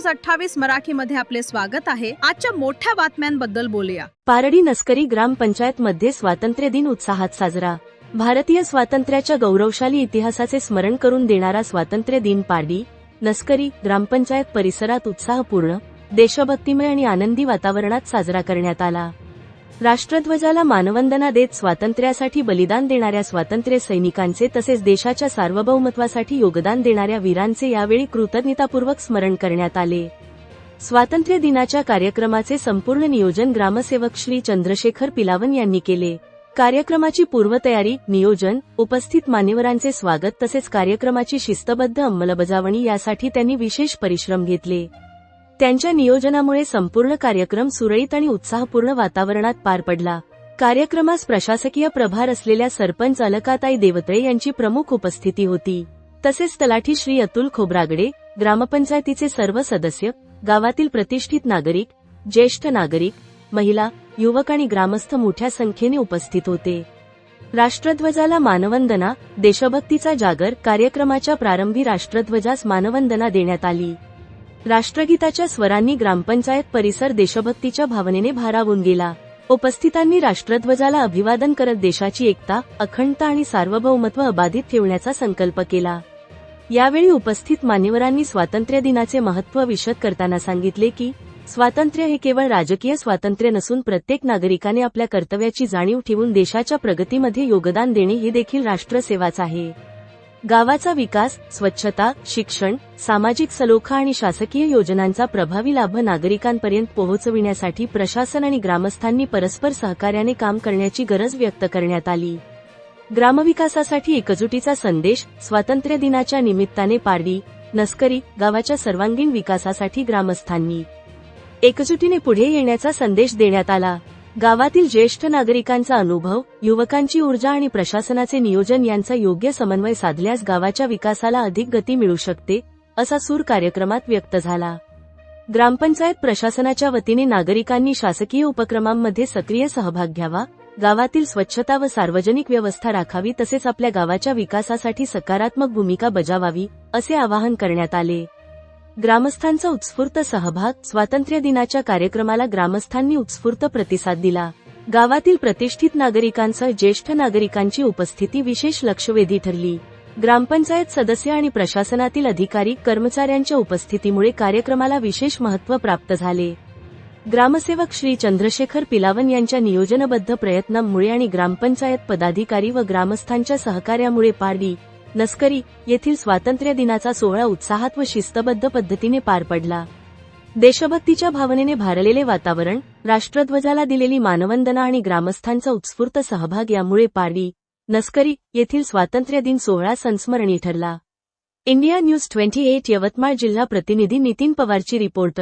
News 28 मराठीमध्ये आपले स्वागत आहे। आजच्या मोठ्या बातम्यांबद्दल बोलूया। पारडी नस्करी ग्रामपंचायत मध्ये स्वातंत्र्य दिन उत्साहात साजरा। भारतीय स्वातंत्र्याच्या गौरवशाली इतिहासाचे स्मरण करून देणारा स्वातंत्र्य दिन पारडी नस्करी ग्रामपंचायत परिसरात उत्साहपूर्ण, देशभक्तिमय आणि आनंदी वातावरणात साजरा करण्यात आला। राष्ट्रध्वजाला मानवंदना देत स्वातंत्र्यासाठी बलिदान देणाऱ्या स्वातंत्र्य सैनिकांचे तसेच देशाच्या सार्वभौमत्वासाठी योगदान देणाऱ्या वीरांचे यावेळी कृतज्ञतापूर्वक स्मरण करण्यात आले। स्वातंत्र्य दिनाच्या कार्यक्रमाचे संपूर्ण नियोजन ग्रामसेवक श्री चंद्रशेखर पिलावन यांनी केले। कार्यक्रमाची पूर्वतयारी, नियोजन, उपस्थित मान्यवरांचे स्वागत तसेच कार्यक्रमाची शिस्तबद्ध अंमलबजावणी यासाठी त्यांनी विशेष परिश्रम घेतले। त्यांच्या नियोजनामुळे संपूर्ण कार्यक्रम सुरळीत आणि उत्साहपूर्ण वातावरणात पार पडला। कार्यक्रमास प्रशासकीय प्रभार असलेल्या सरपंच अलकाताई देवतळे यांची प्रमुख उपस्थिती होती। तसेच तलाठी श्री अतुल खोब्रागडे, ग्रामपंचायतीचे सर्व सदस्य, गावातील प्रतिष्ठित नागरिक, ज्येष्ठ नागरिक, महिला, युवक आणि ग्रामस्थ मोठ्या संख्येने उपस्थित होते। राष्ट्रध्वजाला मानवंदना, देशभक्तीचा जागर कार्यक्रमाच्या प्रारंभी राष्ट्रध्वजास मानवंदना देण्यात आली। राष्ट्रगीताच्या स्वरांनी ग्रामपंचायत परिसर देशभक्तीच्या भावनेने भारावून गेला। उपस्थितांनी राष्ट्रध्वजाला अभिवादन करत देशाची एकता, अखंडता आणि सार्वभौमत्व अबाधित ठेवण्याचा संकल्प केला। यावेळी उपस्थित मान्यवरांनी स्वातंत्र्य दिनाचे महत्त्व विशद करताना सांगितले की स्वातंत्र्य हे केवळ राजकीय स्वातंत्र्य नसून प्रत्येक नागरिकाने आपल्या कर्तव्याची जाणीव ठेवून देशाच्या प्रगतीमध्ये योगदान देणे हे देखील राष्ट्रसेवाच आहे। गावाचा विकास, स्वच्छता, शिक्षण, सामाजिक सलोखा आणि शासकीय योजनांचा प्रभावी लाभ नागरिकांपर्यंत पोहोचविण्यासाठी प्रशासन आणि ग्रामस्थांनी परस्पर सहकार्याने काम करण्याची गरज व्यक्त करण्यात आली। ग्रामविकासासाठी एकजुटीचा संदेश, स्वातंत्र्य दिनाच्या निमित्ताने पारडी नस्करी गावाच्या सर्वांगीण विकासासाठी ग्रामस्थांनी एकजुटीने पुढे येण्याचा संदेश देण्यात आला। गावातील ज्येष्ठ नागरिकांचा अनुभव, युवकांची ऊर्जा आणि प्रशासनाचे नियोजन यांचा योग्य समन्वय साधल्यास गावाच्या विकासाला अधिक गती मिळू शकते, असा सूर कार्यक्रमात व्यक्त झाला। ग्रामपंचायत प्रशासनाच्या वतीने नागरिकांनी शासकीय उपक्रमांमध्ये सक्रिय सहभाग घ्यावा, गावातील स्वच्छता व सार्वजनिक व्यवस्था राखावी तसेच आपल्या गावाच्या विकासासाठी सकारात्मक भूमिका बजावावी, असे आवाहन करण्यात आले। ग्रामस्थांचा उत्स्फूर्त सहभाग, स्वातंत्र्य दिनाच्या कार्यक्रमाला ग्रामस्थांनी उत्स्फूर्त प्रतिसाद दिला। गावातील प्रतिष्ठित नागरिकांसह ज्येष्ठ नागरिकांची उपस्थिती विशेष लक्षवेधी ठरली। ग्रामपंचायत सदस्य आणि प्रशासनातील अधिकारी, कर्मचाऱ्यांच्या उपस्थितीमुळे कार्यक्रमाला विशेष महत्त्व प्राप्त झाले। ग्रामसेवक श्री चंद्रशेखर पिलावन यांच्या नियोजनबद्ध प्रयत्नांमुळे आणि ग्रामपंचायत पदाधिकारी व ग्रामस्थांच्या सहकार्यामुळे पारडी नस्करी येथील स्वातंत्र्य दिनाचा सोहळा उत्साहात व शिस्तबद्ध पद्धतीने पार पडला। देशभक्तीच्या भावनेने भारलेले वातावरण, राष्ट्रध्वजाला दिलेली मानवंदना आणि ग्रामस्थांचा उत्स्फूर्त सहभाग यामुळे पारडी नस्करी येथील स्वातंत्र्य दिन सोहळा संस्मरणीय ठरला। इंडिया न्यूज 28 यवतमाळ जिल्हा प्रतिनिधी नितीन पवारची रिपोर्ट।